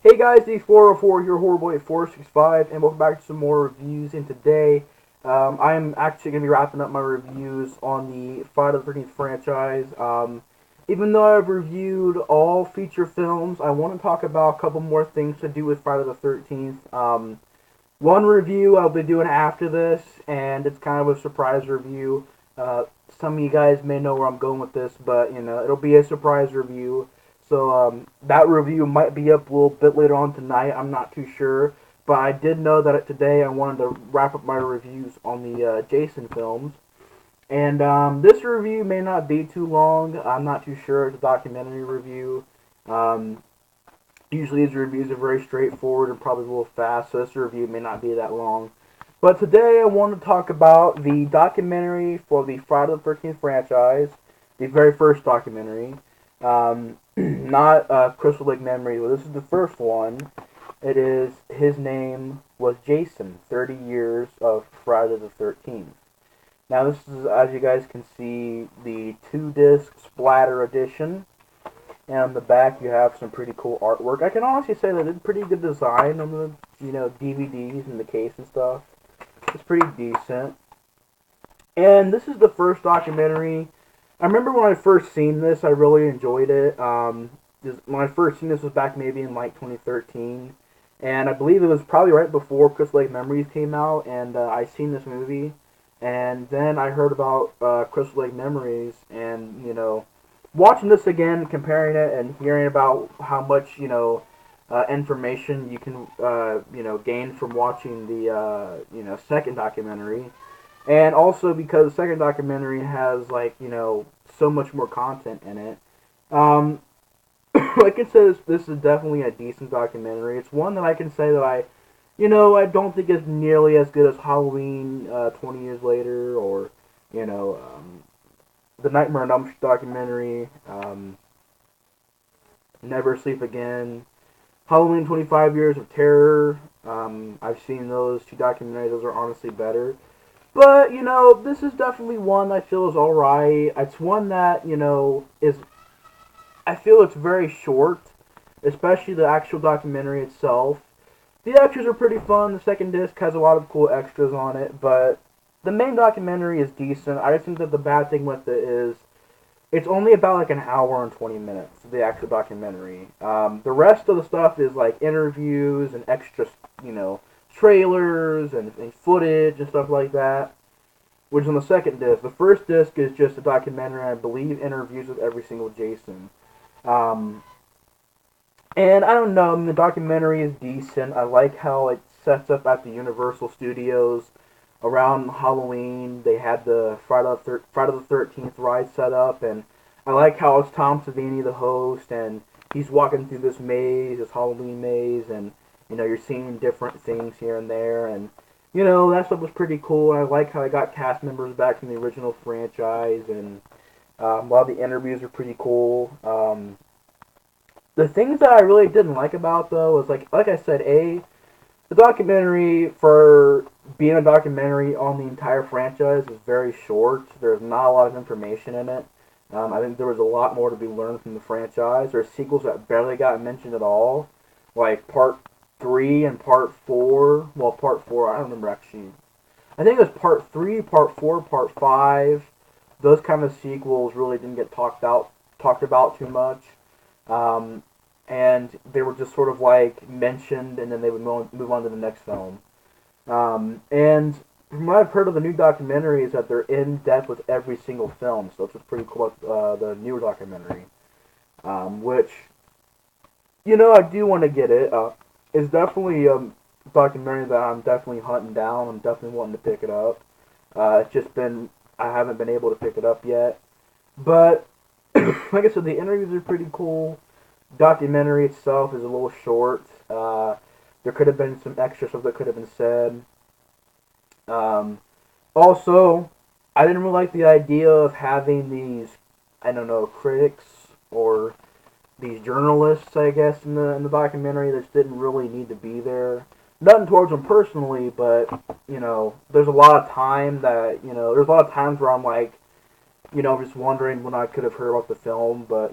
Hey guys, D404 here, Horrible8465, and welcome back to some more reviews. And today, I'm actually going to be wrapping up my reviews on the Friday the 13th franchise. Even though I've reviewed all feature films, I want to talk about a couple more things to do with Friday the 13th. One review I'll be doing after this, and it's kind of a surprise review. Some of you guys may know where I'm going with this, but it'll be a surprise review. So that review might be up a little bit later on tonight. I'm not too sure, but I did know that today I wanted to wrap up my reviews on the Jason films. And this review may not be too long. I'm not too sure. It's a documentary review. Um, Usually these reviews are very straightforward and probably a little fast, so this review may not be that long. But today I want to talk about the documentary for the Friday the 13th franchise, the very first documentary. Not Crystal Lake Memories, but this is the first one. It is His Name Was Jason, 30 Years of Friday the 13th. Now this is, as you guys can see, the 2-disc splatter edition. And on the back, you have some pretty cool artwork. I can honestly say that it's pretty good design on the, DVDs and the case and stuff. It's pretty decent. And this is the first documentary. I remember when I first seen this, I really enjoyed it. When I first seen this was back maybe in like 2013. And I believe it was probably right before Crystal Lake Memories came out, and I seen this movie. And then I heard about Crystal Lake Memories, and, watching this again, comparing it, and hearing about how much information you can gain from watching the second documentary, and also because the second documentary has so much more content in it. Um, I can say this is definitely a decent documentary. It's one that I can say that I don't think is nearly as good as Halloween 20 years later, or you know um, the Nightmare on Elm Street documentary, Never Sleep Again, Halloween 25 Years of Terror. I've seen those two documentaries. Those are honestly better. But, this is definitely one I feel is alright. It's one that, I feel it's very short, especially the actual documentary itself. The extras are pretty fun. The second disc has a lot of cool extras on it, but the main documentary is decent. I just think that the bad thing with it is it's only about like an hour and 20 minutes, the actual documentary. The rest of the stuff is like interviews and extra, you know, trailers and footage and stuff like that, which is on the second disc. The first disc is just a documentary, I believe, interviews with every single Jason. Um, and I don't know, I mean, the documentary is decent. I like how it sets up at the Universal Studios around Halloween. They had the Friday the 13th ride set up, and I like how it's Tom Savini, the host, and he's walking through this maze, this Halloween maze, and you're seeing different things here and there, and that stuff was pretty cool. I like how I got cast members back from the original franchise, and a lot of the interviews are pretty cool. The things that I really didn't like about though was like I said, the documentary, for being a documentary on the entire franchise, is very short. There's not a lot of information in it. I think there was a lot more to be learned from the franchise. There's sequels that barely got mentioned at all, like Part 3 and Part 4. Well, Part 4, I don't remember actually. I think it was Part 3, Part 4, Part 5. Those kind of sequels really didn't get talked about too much. Um, and they were just sort of like mentioned, and then they would move on to the next film. And from what I've heard of the new documentary is that they're in depth with every single film, so it's what's pretty cool about the newer documentary. Which I do want to get it. It's definitely a documentary that I'm definitely hunting down. I'm definitely wanting to pick it up. It's just been I haven't been able to pick it up yet, but like I said, the interviews are pretty cool. Documentary itself is a little short. There could have been some extra stuff that could have been said. Um, Also, I didn't really like the idea of having these, I don't know, critics or these journalists, I guess, in the documentary that just didn't really need to be there. Nothing towards them personally, but there's a lot of time that there's a lot of times where I'm like, just wondering when I could have heard about the film, but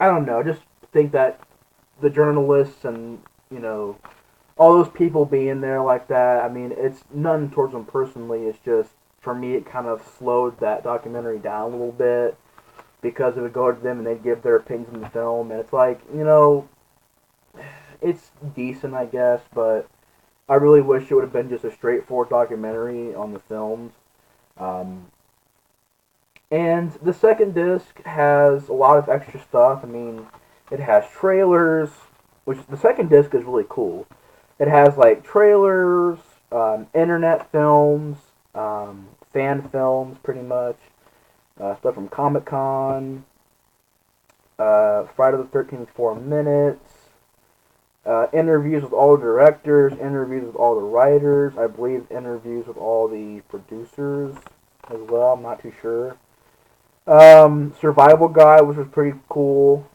I don't know. I just think that the journalists and, you know, all those people being there like that, I mean, it's none towards them personally. It's just, for me, it kind of slowed that documentary down a little bit because it would go to them and they'd give their opinions on the film. And it's like, you know, it's decent, I guess, but I really wish it would have been just a straightforward documentary on the films. Um, and the second disc has a lot of extra stuff. I mean, it has trailers, which the second disc is really cool. It has like trailers, internet films, fan films, pretty much, stuff from Comic Con, Friday the 13th 4 minutes, interviews with all the directors, interviews with all the writers, I believe interviews with all the producers as well, I'm not too sure. Survival Guide, which was pretty cool.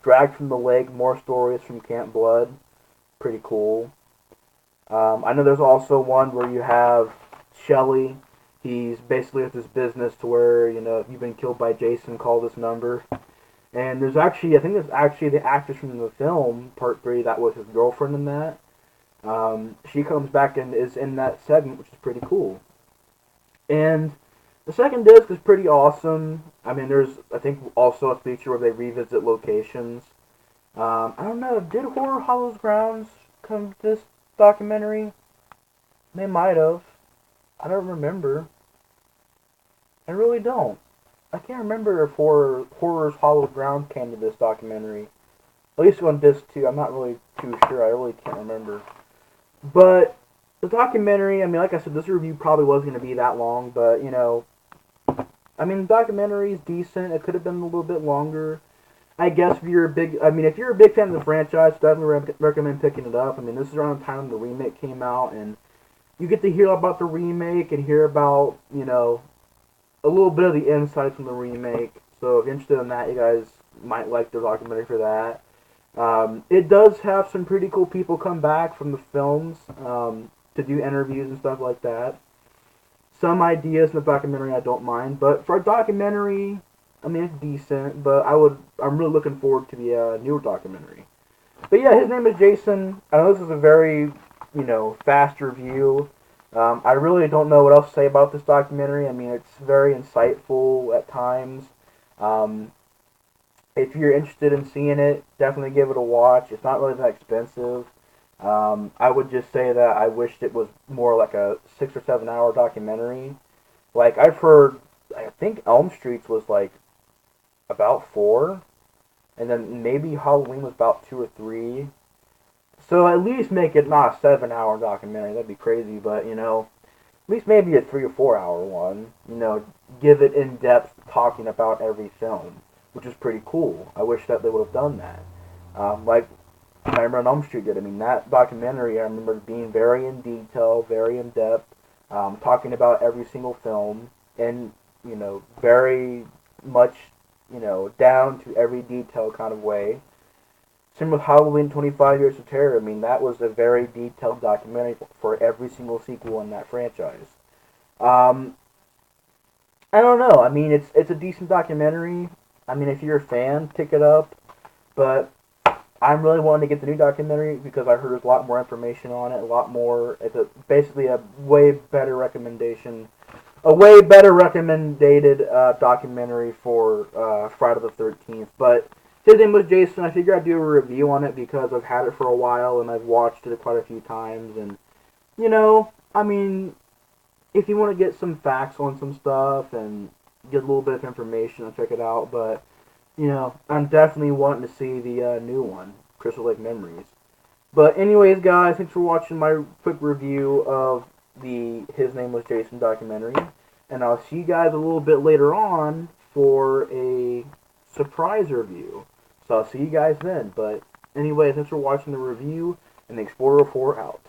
Dragged from the Lake, more stories from Camp Blood, pretty cool. I know there's also one where you have Shelly. He's basically at this business to where, you know, if you've been killed by Jason, call this number. And there's actually, I think there's actually the actress from the film, Part 3, that was his girlfriend in that. She comes back and is in that segment, which is pretty cool. And the second disc is pretty awesome. I mean, there's, I think, also a feature where they revisit locations. I don't know, did Horror Hollows Grounds come to this documentary? They might have. I don't remember. I really don't. I can't remember if Horror's Hollow Ground came to this documentary. At least on disc 2, I'm not really too sure. I really can't remember. But the documentary, I mean, like I said, this review probably wasn't going to be that long, but, you know, I mean, the documentary is decent. It could have been a little bit longer. I guess if you're a big, I mean, if you're a big fan of the franchise, definitely recommend picking it up. I mean, this is around the time the remake came out, and you get to hear about the remake and hear about, you know, a little bit of the insights from the remake. So if you're interested in that, you guys might like the documentary for that. It does have some pretty cool people come back from the films to do interviews and stuff like that. Some ideas in the documentary I don't mind, but for a documentary, I mean, it's decent, but I'm really looking forward to the newer documentary. But yeah, his name is Jason. I know this is a very, you know, fast review. I really don't know what else to say about this documentary. I mean, it's very insightful at times. Um, if you're interested in seeing it, definitely give it a watch. It's not really that expensive. I would just say that I wished it was more like a 6 or 7 hour documentary. Like, I've heard, I think Elm Streets was like about 4, and then maybe Halloween was about 2 or 3. So at least make it not a 7 hour documentary. That'd be crazy, but, you know, at least maybe a 3 or 4 hour one. You know, give it in depth talking about every film, which is pretty cool. I wish that they would have done that. Like Nightmare on Elm Street did. I mean, that documentary I remember being very in detail, very in depth, talking about every single film, and, you know, very much, you know, down to every detail kind of way. Same with Halloween 25 Years of Terror. I mean, that was a very detailed documentary for every single sequel in that franchise. Um, I don't know. I mean, it's a decent documentary. I mean, if you're a fan, pick it up. But I'm really wanting to get the new documentary because I heard there's a lot more information on it, a lot more. It's basically a way better recommendation, a way better recommended documentary for Friday the 13th. But his name was Jason. I figured I'd do a review on it because I've had it for a while and I've watched it quite a few times. And, you know, I mean, if you want to get some facts on some stuff and get a little bit of information, I'll check it out. But, you know, I'm definitely wanting to see the new one, Crystal Lake Memories. But anyways, guys, thanks for watching my quick review of the His Name Was Jason documentary. And I'll see you guys a little bit later on for a surprise review. So I'll see you guys then. But anyways, thanks for watching the review, and the Explorer 4 out.